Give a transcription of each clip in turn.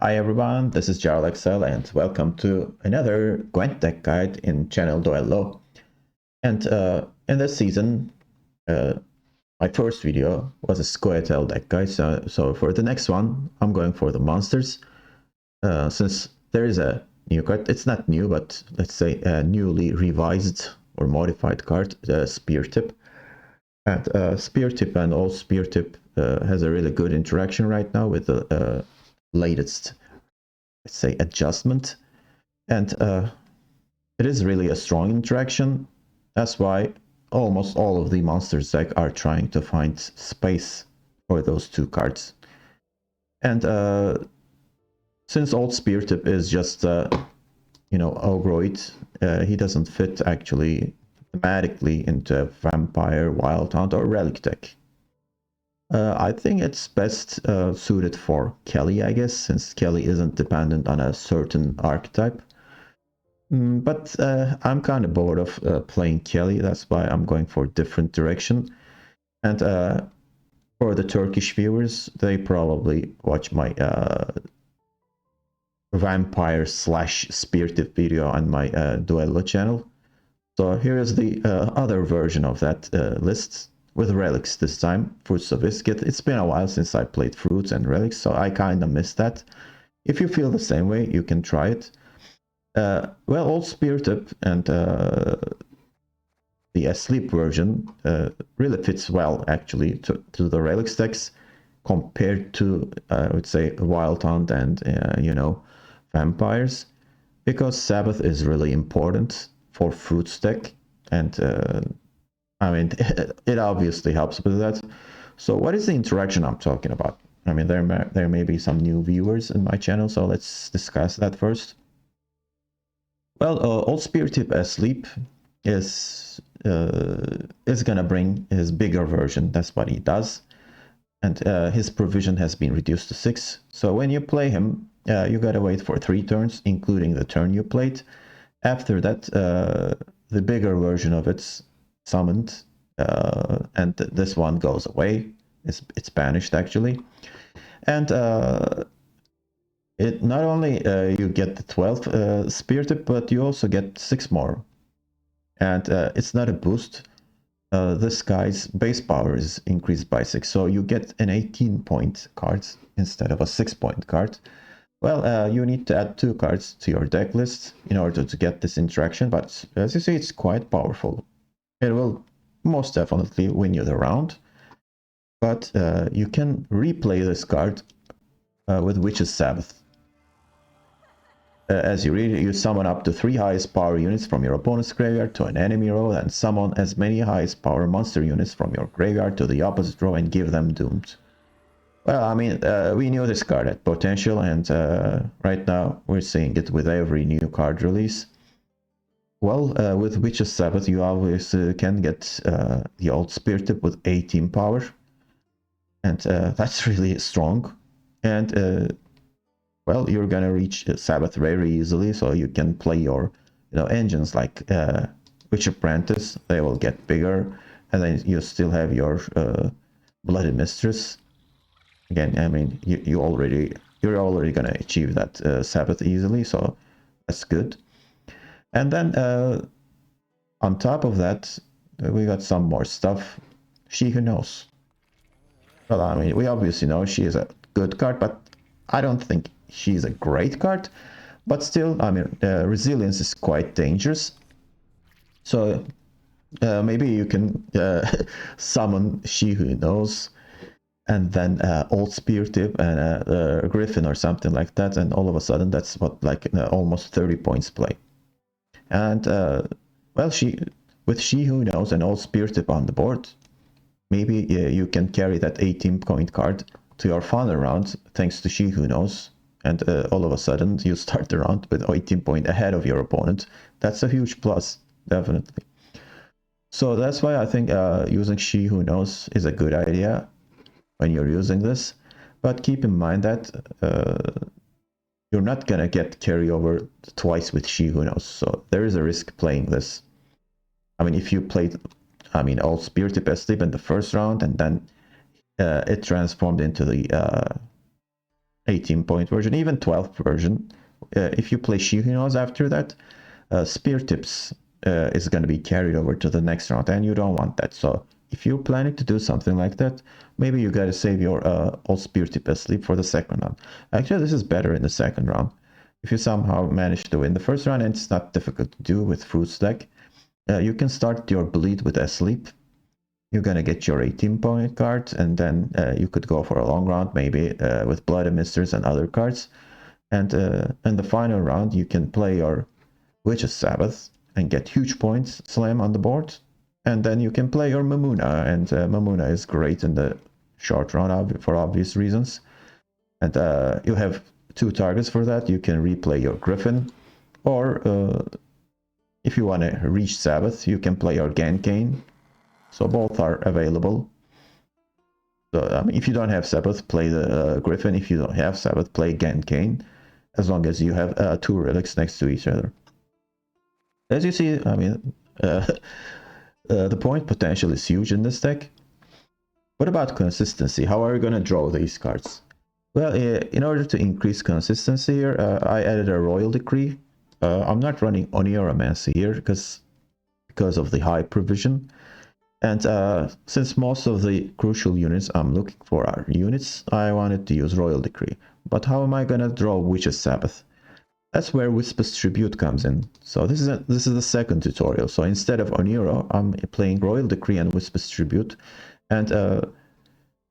Hi everyone, this is JarlXL and welcome to another Gwent deck guide in channel Duello. And in this season, my first video was a Squirtle deck guide, so for the next one, I'm going for the monsters. Since there is a new card, it's not new, but let's say a newly revised or modified card, Speartip. And Speartip and all Speartip has a really good interaction right now with the latest, let's say, adjustment, and it is really a strong interaction. That's why almost all of the monsters deck are trying to find space for those two cards. And since old Speartip is just Ogroid, he doesn't fit actually thematically into Vampire, Wild Hunt, or Relic deck. I think it's best suited for Kelly, I guess, since Kelly isn't dependent on a certain archetype. But I'm kind of bored of playing Kelly, that's why I'm going for a different direction. And for the Turkish viewers, they probably watch my Vampire / Speartip video on my Duello channel. So here is the other version of that list, with relics this time, Fruits of Biscuit. It's been a while since I played Fruits and Relics, so I kind of missed that. If you feel the same way, you can try it. Well, old Speartip and the Asleep version really fits well, actually, to the Relics decks, compared to, I would say, Wild Hunt and, Vampires, because Sabbath is really important for Fruits deck, and I mean, it obviously helps with that. So what is the interaction I'm talking about? I mean, there may be some new viewers in my channel, so let's discuss that first. Well, old Speartip Asleep is gonna bring his bigger version. That's what he does, and his provision has been reduced to 6. So when you play him, you gotta wait for 3 turns, including the turn you played. After that, the bigger version of it's summoned, and this one goes away. It's banished, actually. And it not only you get the 12th Speartip, but you also get 6 more. And it's not a boost. This guy's base power is increased by 6, so you get an 18-point card instead of a 6-point card. Well, you need to add 2 cards to your deck list in order to get this interaction, but as you see, it's quite powerful. It will most definitely win you the round, but you can replay this card with Witch's Sabbath. As you read, you summon up to 3 highest power units from your opponent's graveyard to an enemy row, and summon as many highest power monster units from your graveyard to the opposite row and give them Doomed. Well, I mean, we knew this card had potential, and right now we're seeing it with every new card release. Well, with Witch's Sabbath, you obviously can get the old Speartip with 18 power, and that's really strong. And well, you're gonna reach Sabbath very easily, so you can play your, engines like Witch Apprentice. They will get bigger, and then you still have your Bloody Mistress. Again, I mean, you're already gonna achieve that Sabbath easily, so that's good. And then on top of that, we got some more stuff. She Who Knows. Well, I mean, we obviously know she is a good card, but I don't think she's a great card. But still, I mean, resilience is quite dangerous. So maybe you can summon She Who Knows, and then old Speartip and a Griffin or something like that, and all of a sudden that's what, like, almost 30 points play. And well, with She Who Knows and old Speartip on the board, maybe you can carry that 18-point card to your final round thanks to She Who Knows, and all of a sudden you start the round with 18 points ahead of your opponent. That's a huge plus, definitely. So that's why I think using She Who Knows is a good idea when you're using this, but keep in mind that you're not gonna get carryover twice with She Who Knows, so there is a risk playing this. I mean, if you played, old Speartip Asleep in the first round, and then it transformed into the 18-point version, even 12th version. If you play Shihinos after that, Speartips is going to be carried over to the next round, and you don't want that. So if you're planning to do something like that, maybe you got to save your old Speartip asleep for the second round. Actually, this is better in the second round. If you somehow manage to win the first round, and it's not difficult to do with Fruit Stack, you can start your bleed with asleep. You're going to get your 18-point card, and then you could go for a long round, maybe with Blood Emissors and other cards. And in the final round, you can play your Witch's Sabbath and get huge points, slam on the board. And then you can play your Mamuna, and Mamuna is great in the short round for obvious reasons. And you have 2 targets for that. You can replay your Griffin, or if you want to reach Sabbath, you can play your Gankane. So both are available. So I mean, if you don't have Sabbath, play the Griffin. If you don't have Sabbath, play Gankane, as long as you have 2 relics next to each other. As you see, I mean, the point potential is huge in this deck. What about consistency? How are you going to draw these cards? Well, in order to increase consistency here, I added a Royal Decree. I'm not running Oneiromancy here because of the high provision. And since most of the crucial units I'm looking for are units, I wanted to use Royal Decree. But how am I going to draw Witch's Sabbath? That's where Wispa's Tribute comes in. So this is the second tutorial. So instead of Oneiro, I'm playing Royal Decree and Wispa's Tribute. And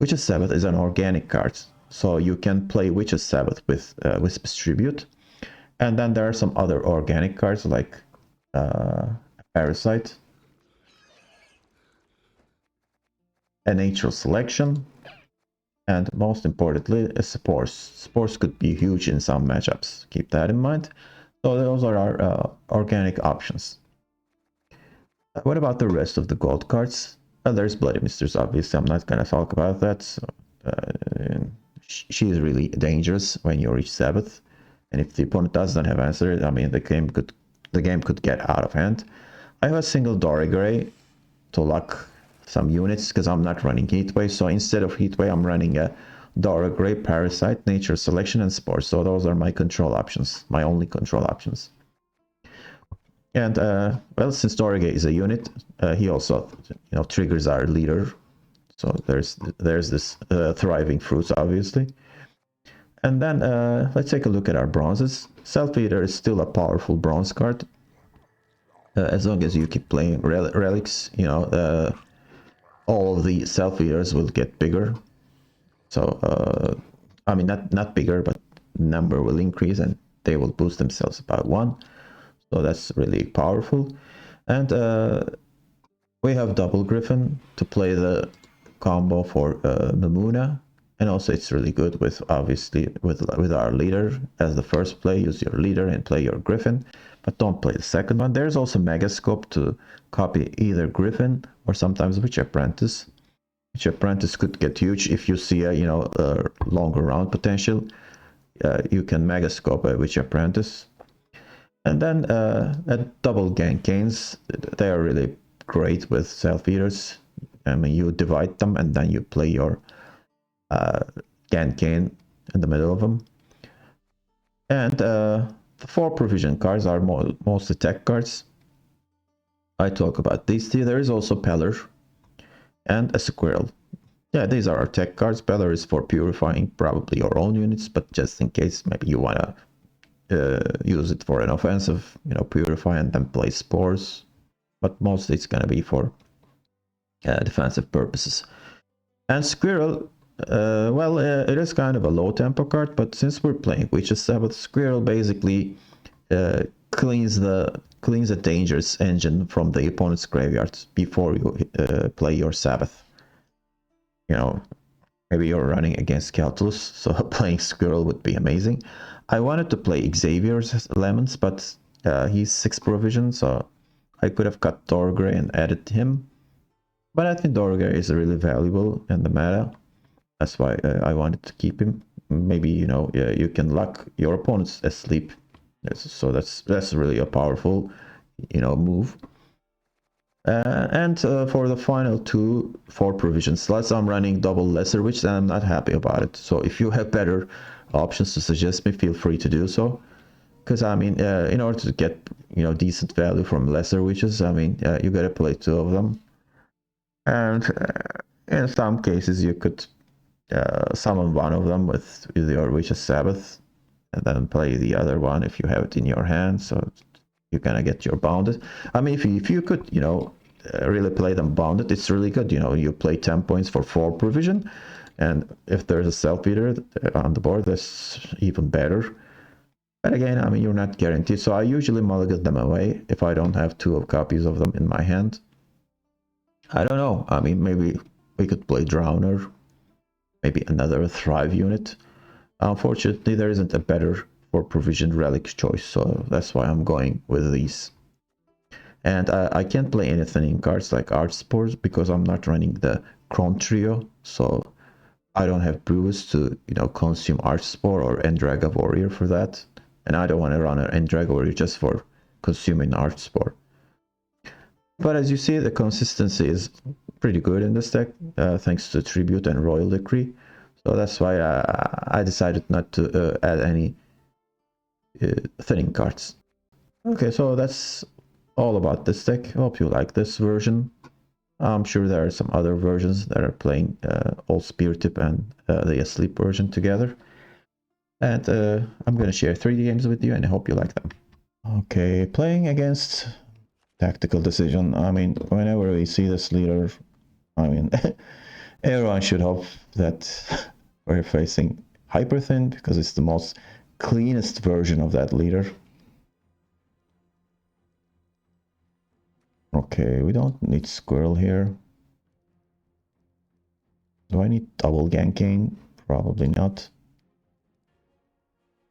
Witch's Sabbath is an organic card. So you can play Witch's Sabbath with Wispa's Tribute. And then there are some other organic cards like Parasite, a Natural Selection, and most importantly, Spores. Spores could be huge in some matchups. Keep that in mind. So those are our organic options. What about the rest of the gold cards? Well, there's Bloody Misters, obviously. I'm not going to talk about that. So, she is really dangerous when you reach Sabbath. And if the opponent doesn't have answer, I mean, the game could get out of hand. I have a single Dorigray to lock some units because I'm not running Heatwave. So instead of Heatwave, I'm running a Dorigray, Parasite, Nature Selection, and Spore. So those are my control options, my only control options. And well, since Dorigray is a unit, he also triggers our leader. So there's this thriving fruits, obviously. And then let's take a look at our bronzes. Self-Eater is still a powerful bronze card. As long as you keep playing relics, all of the Self-Eaters will get bigger. So, I mean, not bigger, but number will increase and they will boost themselves about 1. So that's really powerful. And we have Double Griffin to play the combo for Mamuna. And also it's really good with, obviously, with our leader. As the first play, use your leader and play your Griffin. But don't play the second one. There's also Megascope to copy either Griffin or sometimes Witch Apprentice. Witch Apprentice could get huge if you see a longer round potential. You can Megascope a Witch Apprentice. And then double Gankanes, they are really great with Self-Eaters. I mean, you divide them and then you play your Gankane in the middle of them. And the 4 provision cards are mostly tech cards. I talk about these 2. There is also Peller and a Squirrel. Yeah, these are our tech cards. Peller is for purifying probably your own units, but just in case maybe you want to use it for an offensive, purify and then play Spores. But mostly it's going to be for defensive purposes. And Squirrel, well, it is kind of a low tempo card, but since we're playing Witch's Sabbath, Squirrel basically cleans the dangerous engine from the opponent's graveyard before you play your Sabbath. Maybe you're running against Calculus, so playing Squirrel would be amazing. I wanted to play Xavier's Lemons, but he's 6 provision, so I could have cut Dorigray and added him. But I think Dorigray is really valuable in the meta. That's why I wanted to keep him. Maybe, you can lock your opponents asleep. So that's really a powerful, move. And for the final 4 provision slots, I'm running double Lesser Witch, and I'm not happy about it. So if you have better options to suggest me, feel free to do so. Because I mean, in order to get decent value from lesser witches, I mean, you gotta play two of them, and in some cases you could summon one of them with your witch's sabbath, and then play the other one if you have it in your hand. So you're gonna get your bounded. I mean, if you could, really play them bounded, it's really good. You play 10 points for 4 provision, and if there's a self-eater on the board, that's even better. But again, I mean, you're not guaranteed, so I usually mulligan them away if I don't have 2 copies of them in my hand. I don't know, I mean, maybe we could play Drowner, maybe another Thrive unit. Unfortunately, there isn't a better for provision relic choice, so that's why I'm going with these. And I can't play anything in cards like Art Spores because I'm not running the Chrome Trio, so I don't have brews to, consume Art Spore or Endraga Warrior for that. And I don't want to run an Endraga Warrior just for consuming Art Spore. But as you see, the consistency is pretty good in this deck, thanks to Tribute and Royal Decree. So that's why I decided not to add any thinning cards. Okay, so that's all about this deck. Hope you like this version. I'm sure there are some other versions that are playing Old Speartip and the Asleep version together. And I'm going to share 3D games with you, and I hope you like them. Okay, playing against Tactical Decision. I mean, whenever we see this leader, I mean, everyone should hope that we're facing Hyperthin because it's the most cleanest version of that leader. Okay, we don't need Squirrel here. Do I need double ganking? Probably not.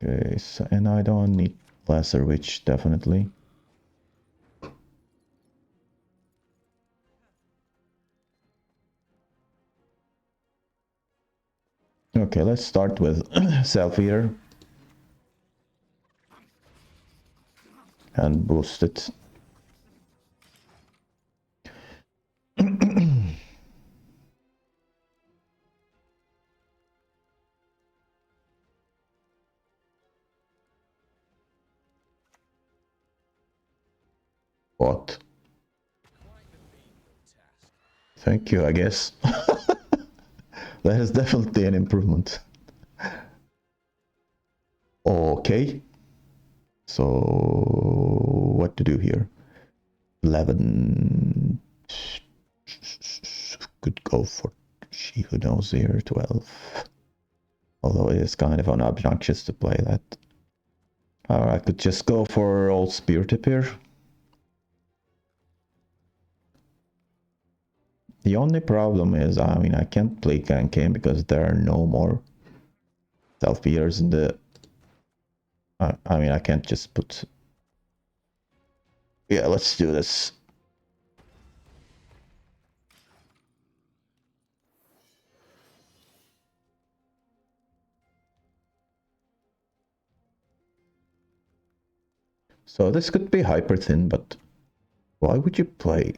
Okay, so, and I don't need Lesser Witch, definitely. Okay, let's start with Self-Eater. And boost it. What? Thank you, I guess. That is definitely an improvement. Okay. So, what to do here? 11. Could go for She Who Knows here, 12. Although it is kind of obnoxious to play that. Or I could just go for Old Speartip here. The only problem is, I mean, I can't play Gank because there are no more self-beaters in the... I mean, I can't just put... Yeah, let's do this. So this could be hyper thin, but why would you play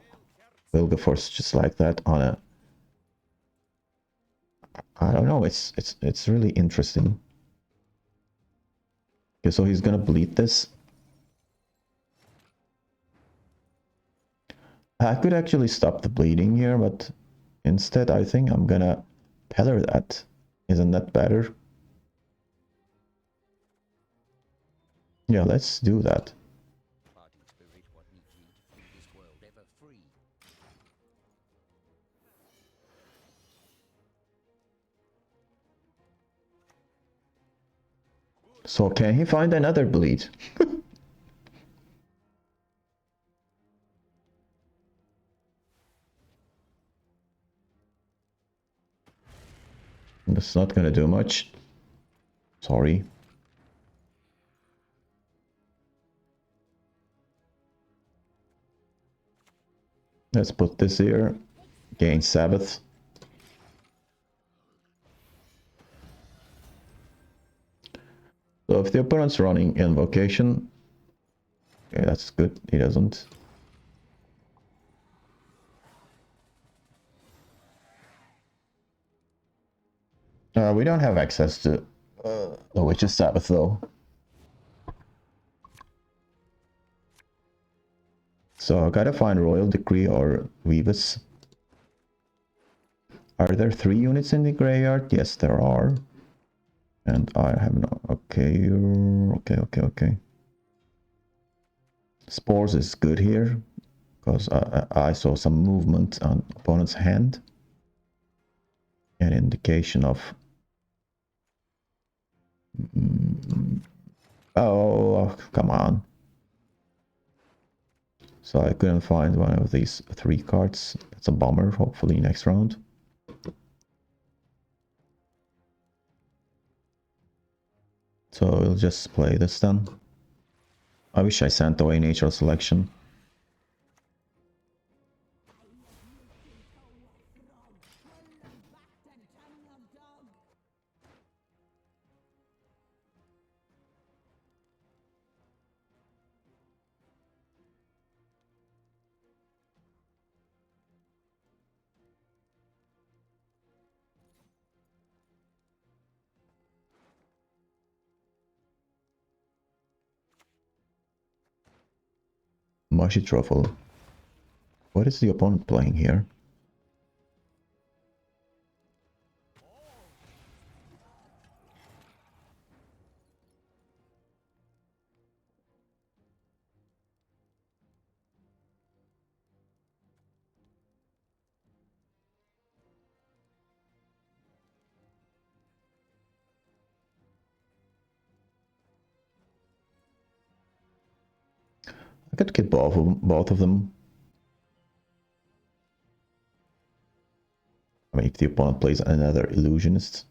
Wilgeforce just like that on a... I don't know, it's really interesting. Okay, so he's gonna bleed this. I could actually stop the bleeding here, but instead I think I'm gonna Peller that. Isn't that better? Yeah, let's do that. So can he find another bleed? That's not gonna do much. Sorry. Let's put this here. Gain Sabbath. So if the opponent's running Invocation, okay, that's good. He doesn't. We don't have access to The Witch's Sabbath though. So I gotta find Royal Decree or Vivus. Are there 3 units in the graveyard? Yes, there are. And I have no... Okay, okay. Spores is good here, because I saw some movement on opponent's hand. An indication of... Oh, come on. So I couldn't find one of these 3 cards. That's a bummer, hopefully next round. So we'll just play this then. I wish I sent away Natural Selection. Mushy Truffle. What is the opponent playing here? I could get both of them. I mean, if the opponent plays another Illusionist,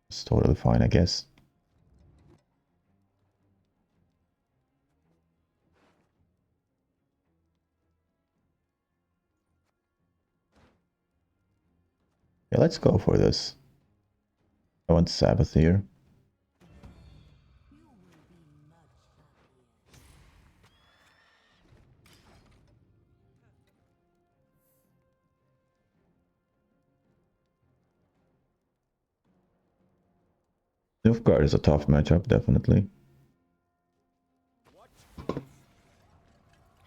it's totally fine, I guess. Yeah, let's go for this. I want Sabbath here. Nilfgaard is a tough matchup, definitely.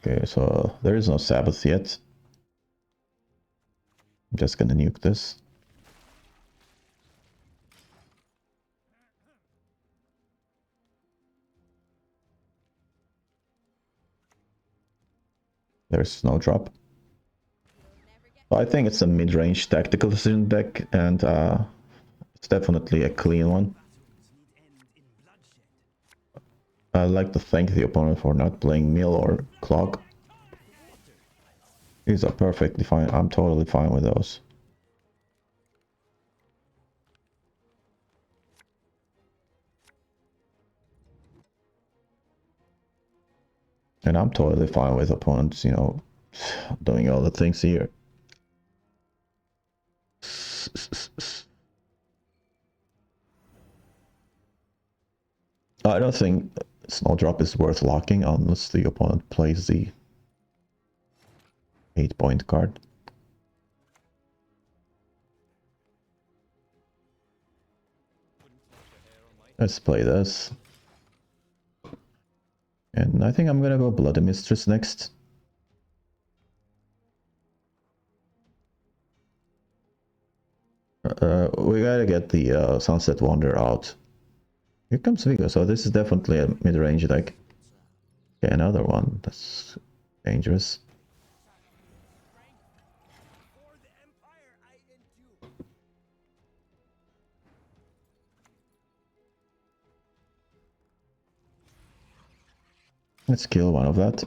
Okay, so there is no Sabbath yet. I'm just gonna nuke this. There's Snowdrop. So I think it's a mid-range tactical decision deck, and it's definitely a clean one. I'd like to thank the opponent for not playing Mill or Clog. These are perfectly fine. I'm totally fine with those. And I'm totally fine with opponents, you know, doing all the things here. I don't think Snowdrop is worth locking unless the opponent plays the 8-point card. Let's play this. And I think I'm gonna go Bloody Mistress next. We gotta get the Sunset Wander out. Here comes Vigo, so this is definitely a mid-range deck. Okay, another one. That's dangerous. Let's kill one of that.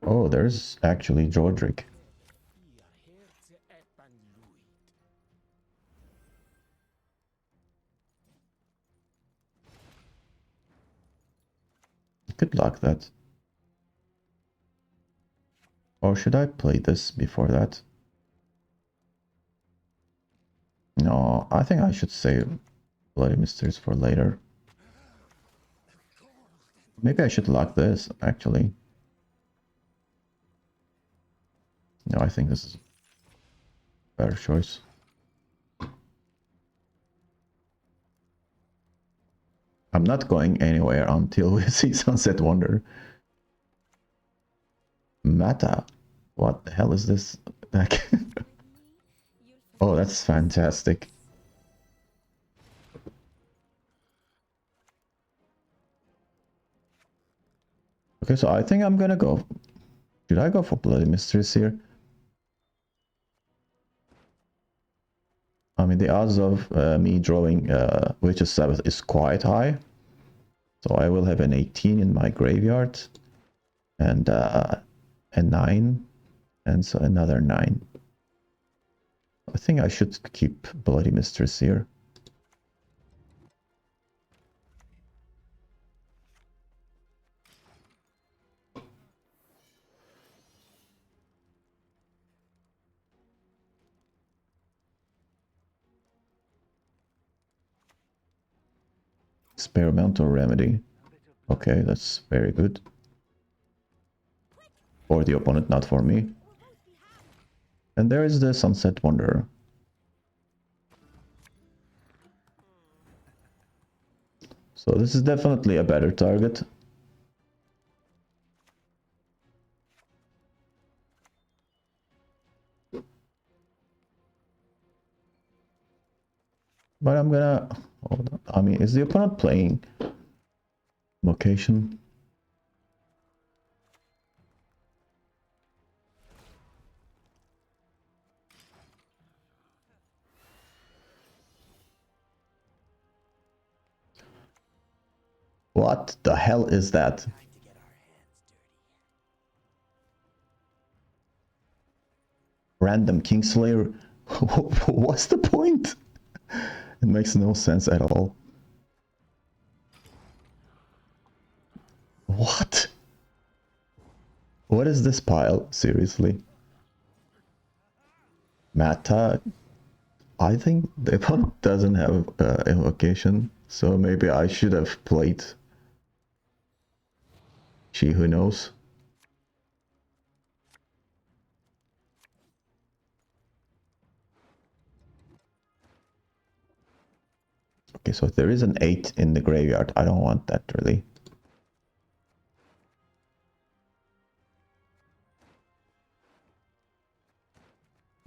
Oh, there's actually Jordrick. Good luck that. Or should I play this before that? No, I think I should save Bloody Mysteries for later. Maybe I should lock this, actually. No, I think this is Fair choice. I'm not going anywhere until we see Sunset Wonder. Meta? What the hell is this deck? Oh, that's fantastic. Okay, so I think I'm gonna go... Should I go for Bloody Mysteries here? I mean, the odds of me drawing Witch's Sabbath is quite high. So I will have an 18 in my graveyard. And a 9. And so another 9. I think I should keep Bloody Mistress here. Experimental Remedy. Okay, that's very good. For the opponent, not for me. And there is the Sunset Wanderer. So this is definitely a better target. But I'm gonna... Hold on. I mean, is the opponent playing Location? What the hell is that? Random Kingslayer? What's the point? It makes no sense at all. What? What is this pile? Seriously? Mata? I think the opponent doesn't have invocation, so maybe I should have played She Who Knows. Okay, so there is an 8 in the graveyard. I don't want that really.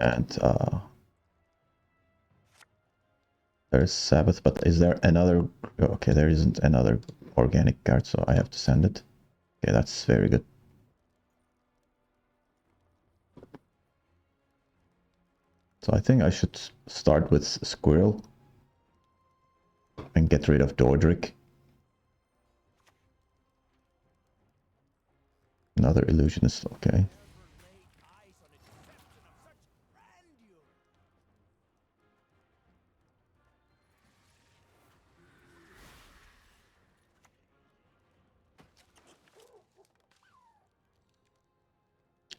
And there's Sabbath, but is there another? Okay, there isn't another organic card, so I have to send it. Okay, that's very good. So I think I should start with Squirrel and get rid of Dordric. Another Illusionist, okay.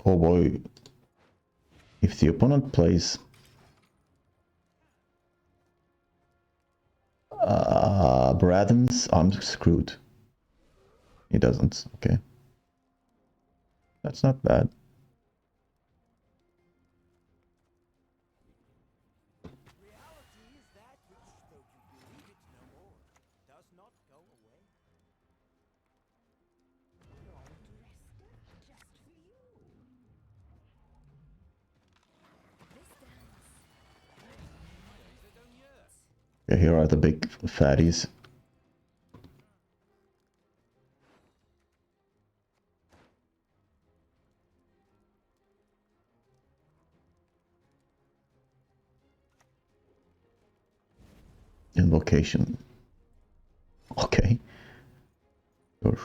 Oh boy. If the opponent plays Bradens, I'm screwed. He doesn't, okay. That's not bad. Okay, here are the big fatties. Invocation. Okay. Sure.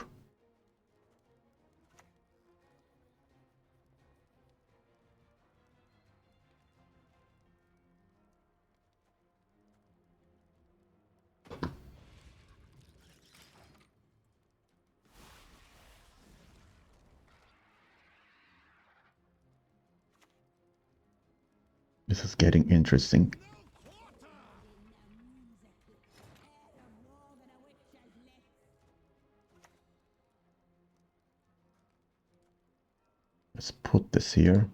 This is getting interesting. Let's put this here.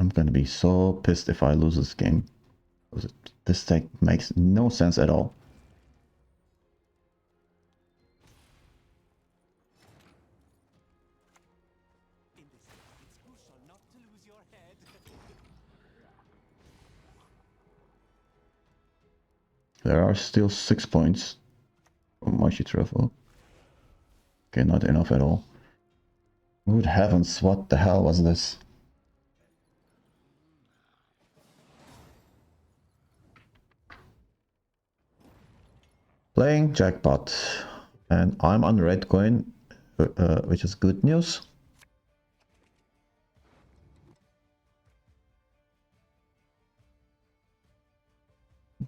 I'm gonna be so pissed if I lose this game. This deck makes no sense at all. There are still 6 points from Moshi Truffle. Okay, not enough at all. Good heavens, what the hell was this? Playing Jackpot. And I'm on red coin, which is good news.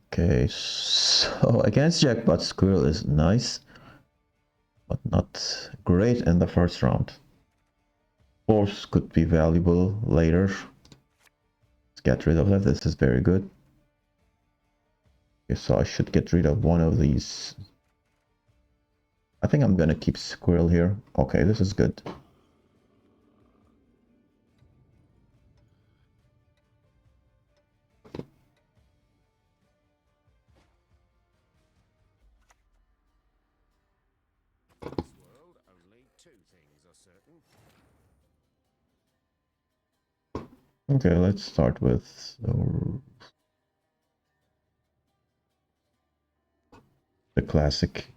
Okay, so against Jackpot, Squirrel is nice, but not great in the first round. Force could be valuable later. Let's get rid of that. This is very good. Okay, so I should get rid of one of these. I think I'm gonna keep Squirrel here. Okay, this is good. Okay, let's start with the classic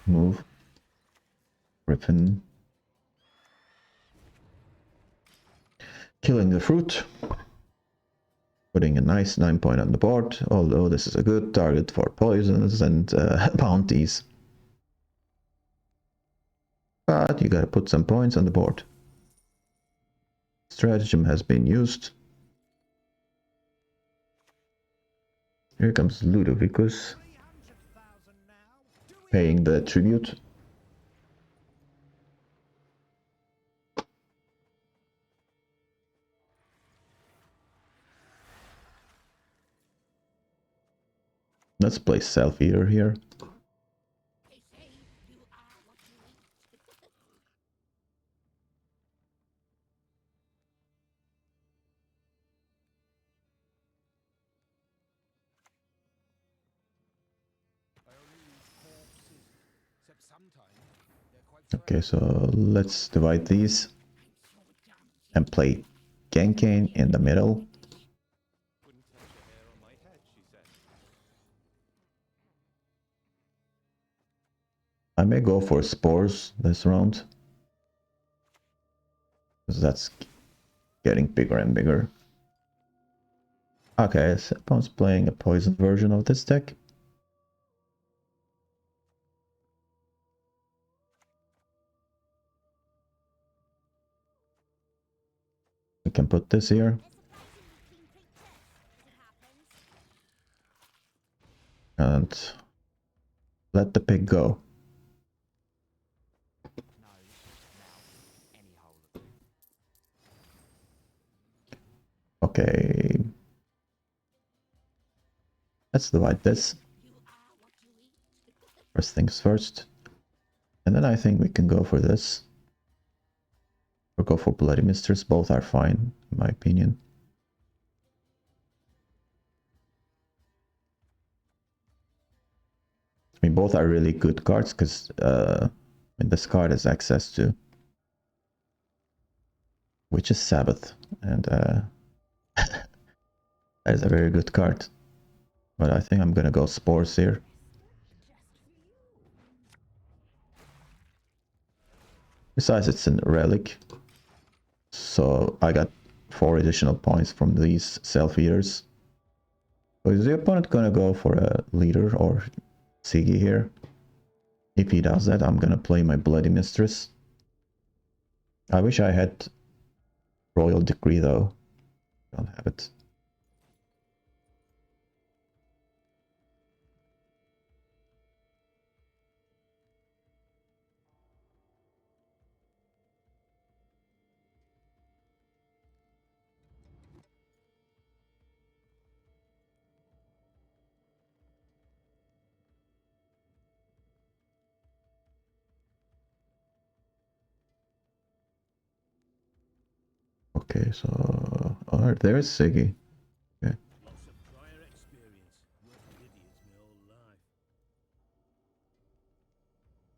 move. Griffin. Killing the fruit. Putting a nice 9 point on the board, although this is a good target for poisons and bounties. But you gotta put some points on the board. Stratagem has been used. Here comes Ludovicus, paying the tribute. Let's play Self-Eater here. Okay, so let's divide these and play Genkain in the middle. I may go for Spores this round, because that's getting bigger and bigger. Okay, so Seppon's playing a poison version of this deck. We can put this here. And let the pig go. Okay. Let's divide this. First things first. And then I think we can go for this. Or go for Bloody Mistress. Both are fine, in my opinion. I mean, both are really good cards, because this card has access to Witch's Sabbath. And that is a very good card. But I think I'm gonna go Spores here. Besides, it's a relic. So I got 4 additional points from these Self-Eaters. So is the opponent gonna go for a leader or Sigi here? If he does that, I'm gonna play my Bloody Mistress. I wish I had Royal Decree though. Don't have it. Okay, so Oh, there's Siggy. Okay. Lots of prior experience. Worked with idiots my whole life.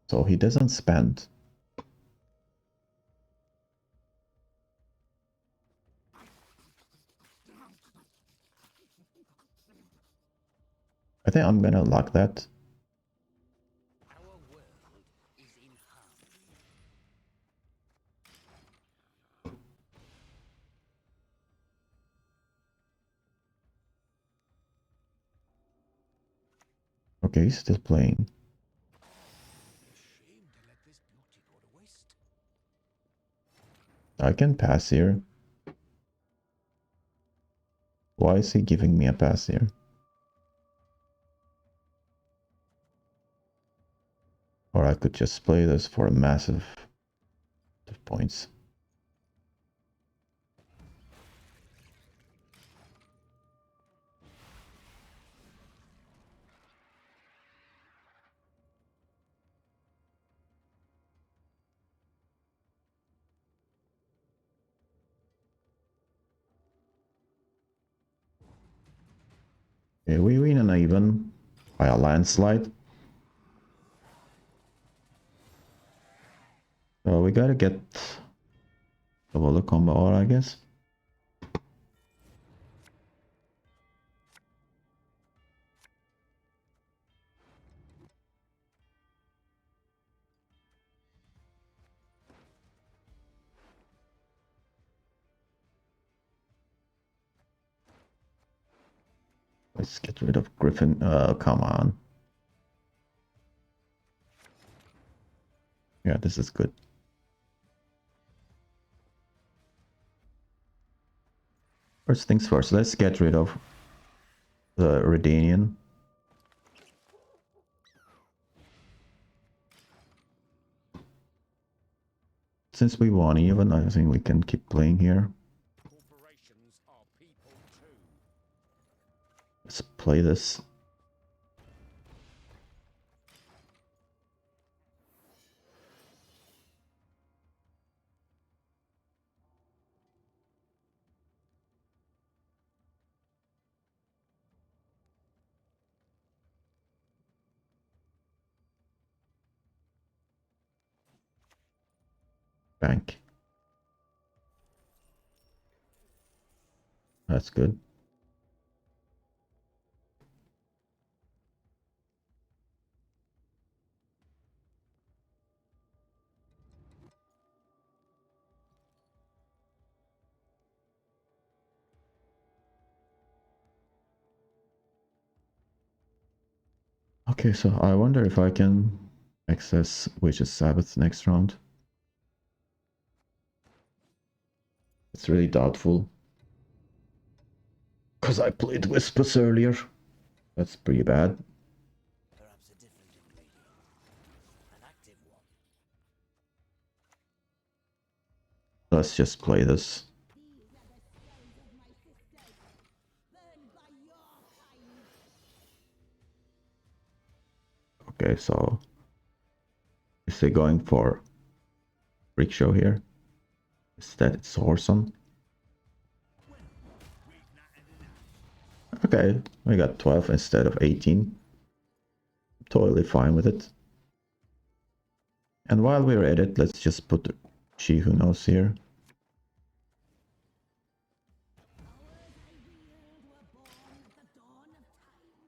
So he doesn't spend. I think I'm gonna lock that. Our world is in harmony. Okay, he's still playing. Shame to let this beauty go to waste. I can pass here. Why is he giving me a pass here? Or I could just play this for a massive points. Okay, we win an even by a landslide. So we gotta get the Vola combo, I guess. Let's get rid of Griffin. Come on. Yeah, this is good. First things first, let's get rid of the Redanian. Since we won even, I think we can keep playing here. Corporations are people too. Let's play this. Bank. That's good. Okay, so I wonder if I can access Witch's Sabbath next round. It's really doubtful. Because I played Whispers earlier. That's pretty bad. Perhaps a different ingredient. An active one. Let's just play this. These are the stones of my sisters, burned by your kind. Okay, so is he going for Freak Show here? Is that it's Horson? Okay, I got 12 instead of 18. Totally fine with it. And while we're at it, let's just put She Who Knows here. Powers I wield were born at the dawn of time.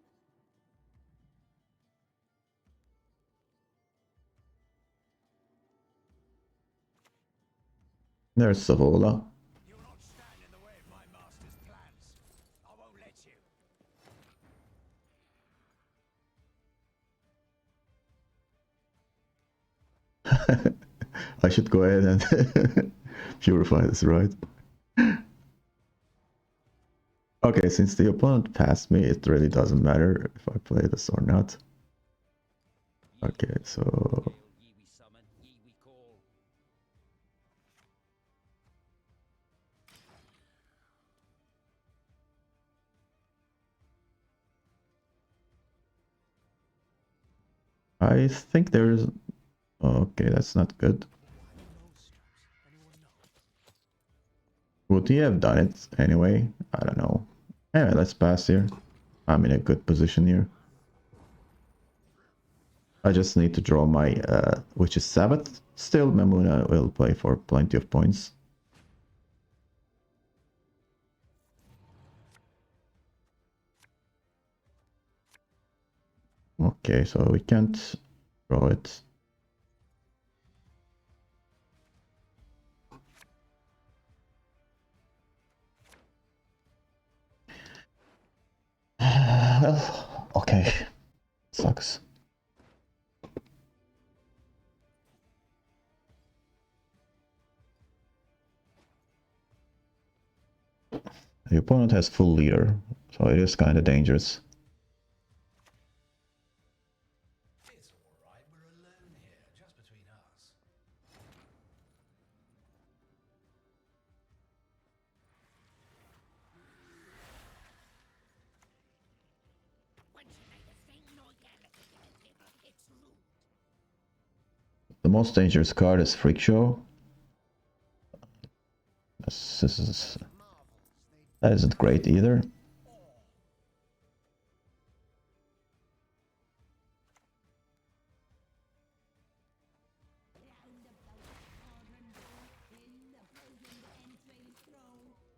There's Savola. You'll not stand in the way of my master's plans. I won't let you. I should go ahead and purify this, right? Okay, since the opponent passed me, it really doesn't matter if I play this or not. Okay, so Ye we summon, ye we call. I think there's... Okay, that's not good. Why the nose straps? Anyone know? Would he have done it anyway? I don't know. Anyway, let's pass here. I'm in a good position here. I just need to draw my which is Sabbath. Still, Mamuna will play for plenty of points. Okay, so we can't draw it. Well, okay. Sucks. The opponent has full leader, so it is kind of dangerous. It's all right. We're alone here, just between us. When she made a thing, no galaxy, it's rude. The most dangerous card is Freak Show. This is that isn't great either.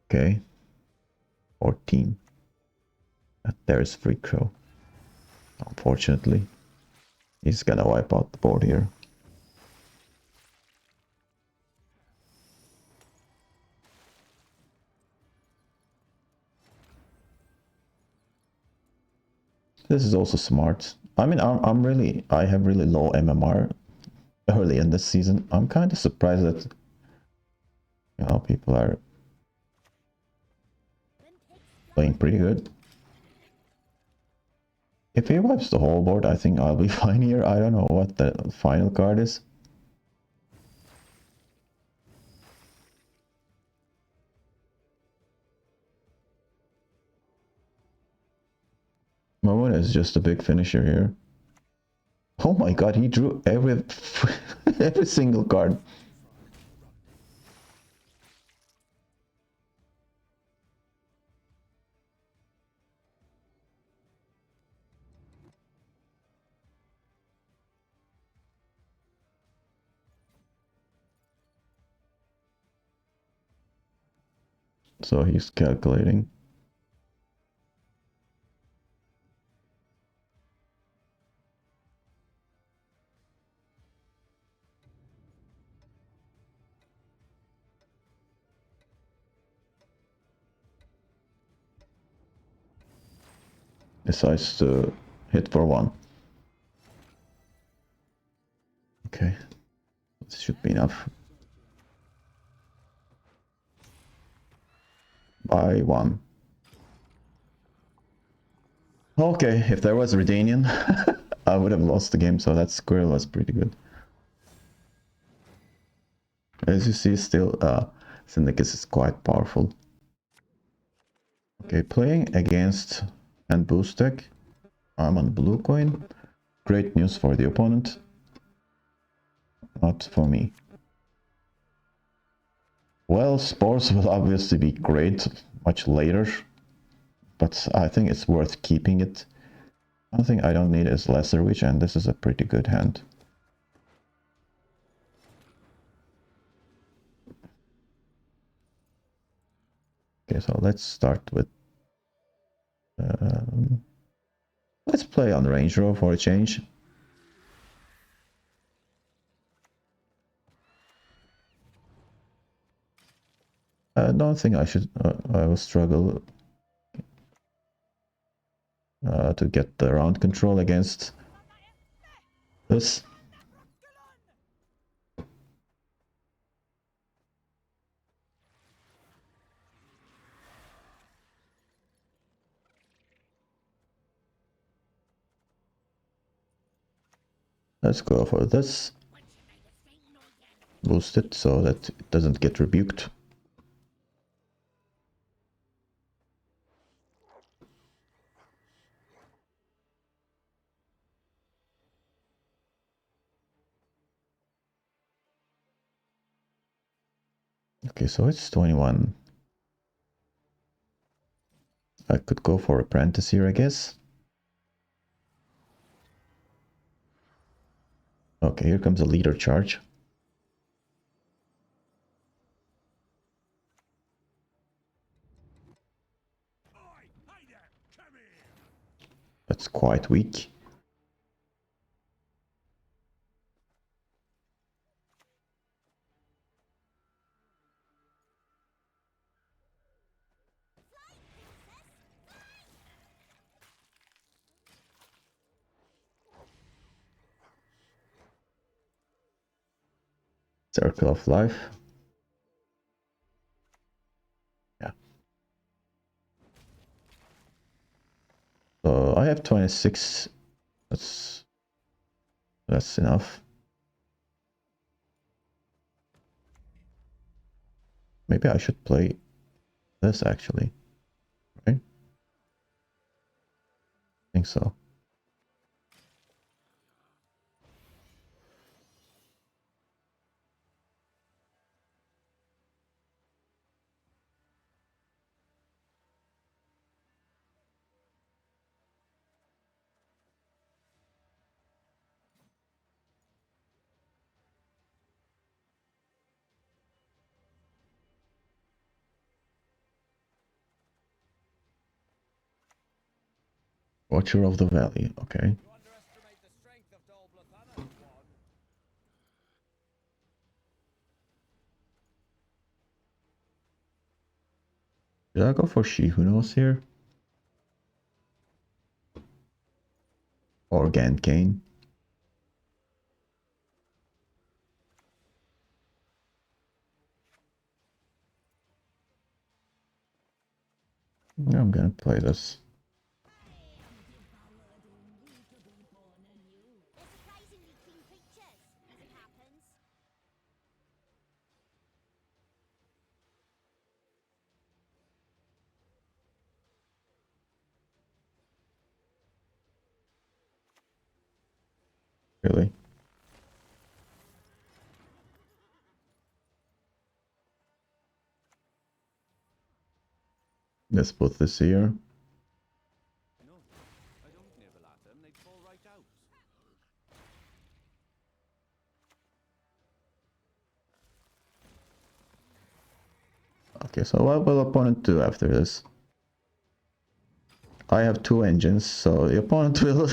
Okay, 14. There's Freak Show. Unfortunately, he's gonna wipe out the board here. This is also smart. I mean, I have really low MMR early in this season. I'm kind of surprised that, you know, people are playing pretty good. If he wipes the whole board, I think I'll be fine here. I don't know what the final card is. Momona is just a big finisher here. Oh my god, he drew every every single card. So he's calculating. Decides to hit for 1. Okay, this should be enough. By 1. Okay, if there was Redanian, I would have lost the game, so that squirrel was pretty good. As you see, still, Syndicus is quite powerful. Okay, playing against and boost deck. I'm on blue coin. Great news for the opponent. Not for me. Well, Spores will obviously be great much later, but I think it's worth keeping it. One thing I don't need is Lesser Witch, and this is a pretty good hand. Okay, so let's start with... let's play on range row for a change. I don't think I should... I will struggle to get the round control against this. Let's go for this. Boost it so that it doesn't get rebuked. Okay, so it's 21. I could go for Apprentice here, I guess. Okay, here comes a leader charge. That's quite weak. Circle of Life. Yeah. So I have 26. That's enough. Maybe I should play this actually, right? I think so. Watcher of the Valley, okay. You underestimate the strength of Dol Blathanna, Juan. Did I go for She Who Knows here? Or Gantgain? I'm gonna play this. They're surprisingly clean creatures, as it happens. Really? Let's put this here. No, I don't nibble at them. They'd fall right out. Okay, so what will opponent do after this? I have 2 engines, so the opponent will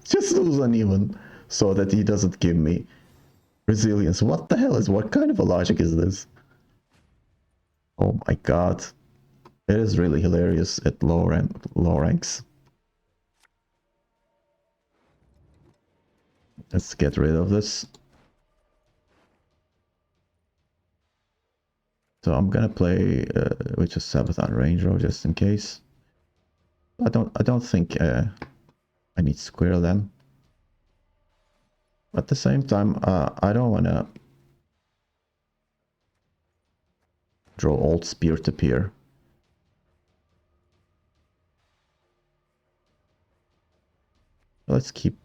just lose uneven so that he doesn't give me resilience. What the hell is, what kind of a logic is this? Oh my god. It is really hilarious at low ranks. Let's get rid of this. So I'm gonna play with a Sabathon Range Row just in case. I don't think I need Squirrel then. At the same time, I don't wanna draw old Speartip here. Let's keep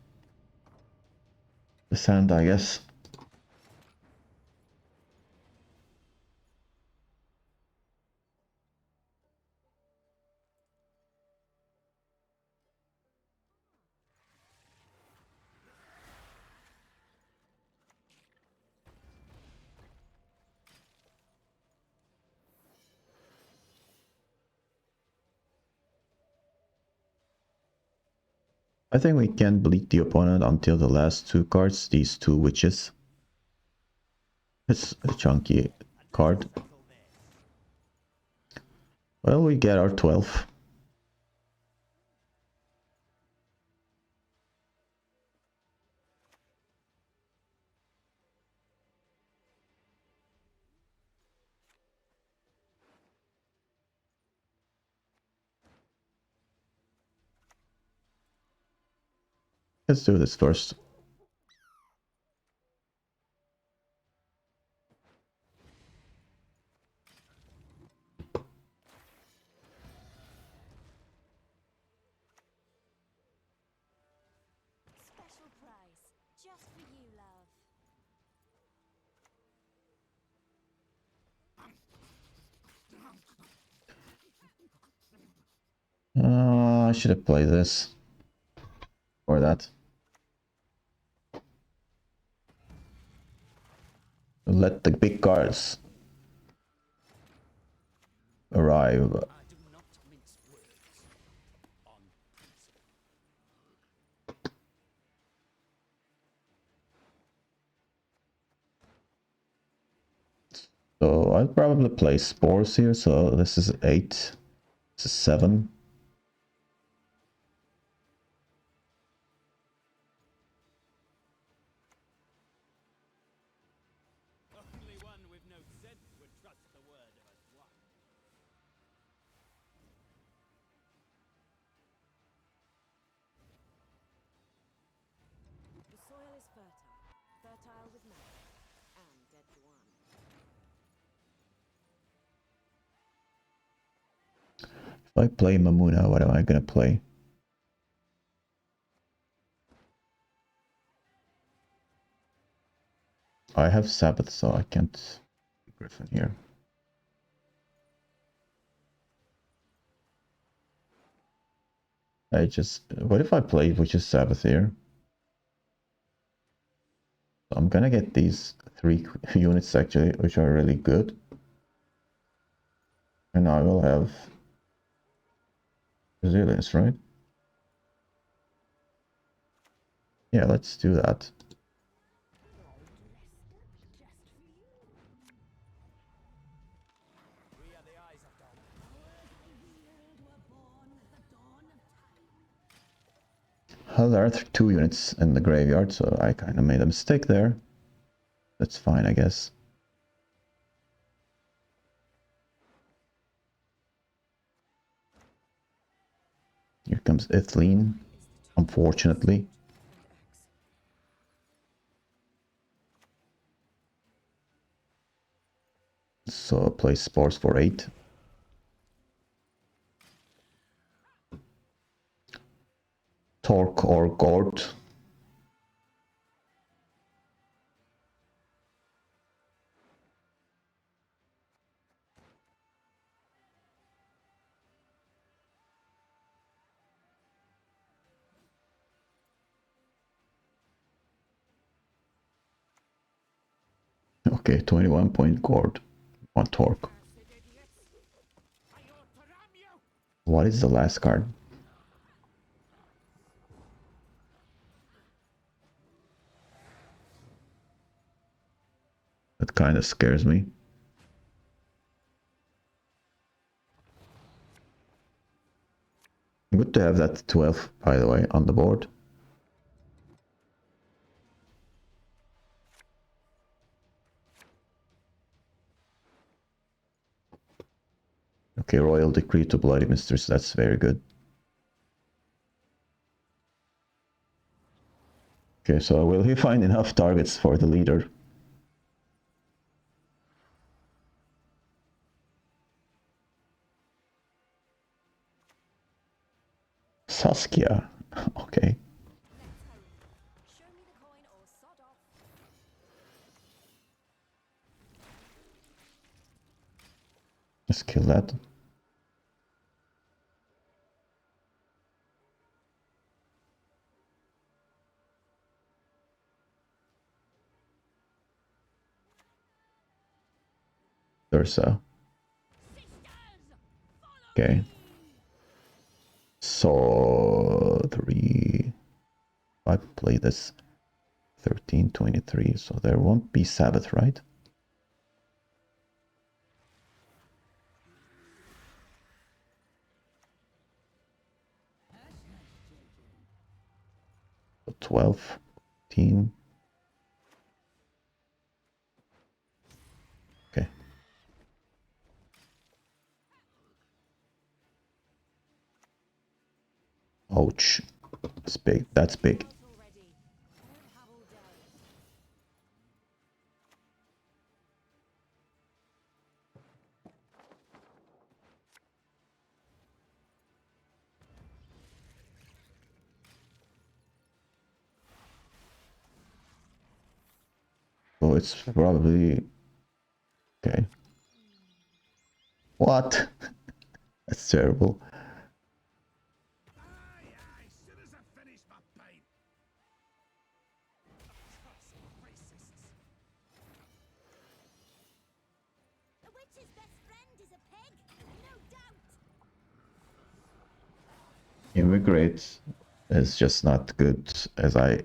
the sand, I guess. I think we can bleed the opponent until the last 2 cards, these 2 witches. It's a chunky card. Well, we get our 12. Let's do this first. Special prize, just for you, love. I should have played this. Or that. Let the big cards arrive. I do not mince words on principle. So I'll probably play spores here. So this is 8. This is 7. Only one with no sense would trust the word of a swan. The soil is fertile with memory, and dead to one. If I play Mamuna, what am I gonna play? I have Sabbath, so I can't be Griffin here. What if I play Witch's Sabbath here? So I'm gonna get these 3 units actually, which are really good. And I will have resilience, right? Yeah, let's do that. We are the eyes of God. Well, there are 2 units in the graveyard, so I kind of made a mistake there. That's fine, I guess. Here comes Ethline, unfortunately. So play Spores for 8. Torque or Gort. Okay, 21 point Gort. 1 Torque. What is the last card? That kind of scares me. Good to have that 12, by the way, on the board. Okay, Royal Decree to Bloody Mistress, that's very good. Okay, so will he find enough targets for the leader? Saskia. Okay. Show me the coin or sod off. Let's kill that. Ursa. Okay. So 3. I play this 13, 23, so there won't be Sabbath, right? So 12, 14. Okay. Ouch. That's big. That's big. Already. Won't have all day. So it's probably... Okay. What? That's terrible. Invigorate is just not good, as I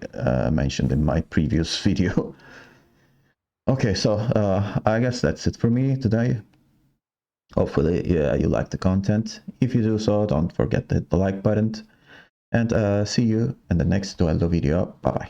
mentioned in my previous video. Okay, so I guess that's it for me today. Hopefully, yeah, you like the content. If you do so, don't forget to hit the like button. And see you in the next Duello video. Bye bye.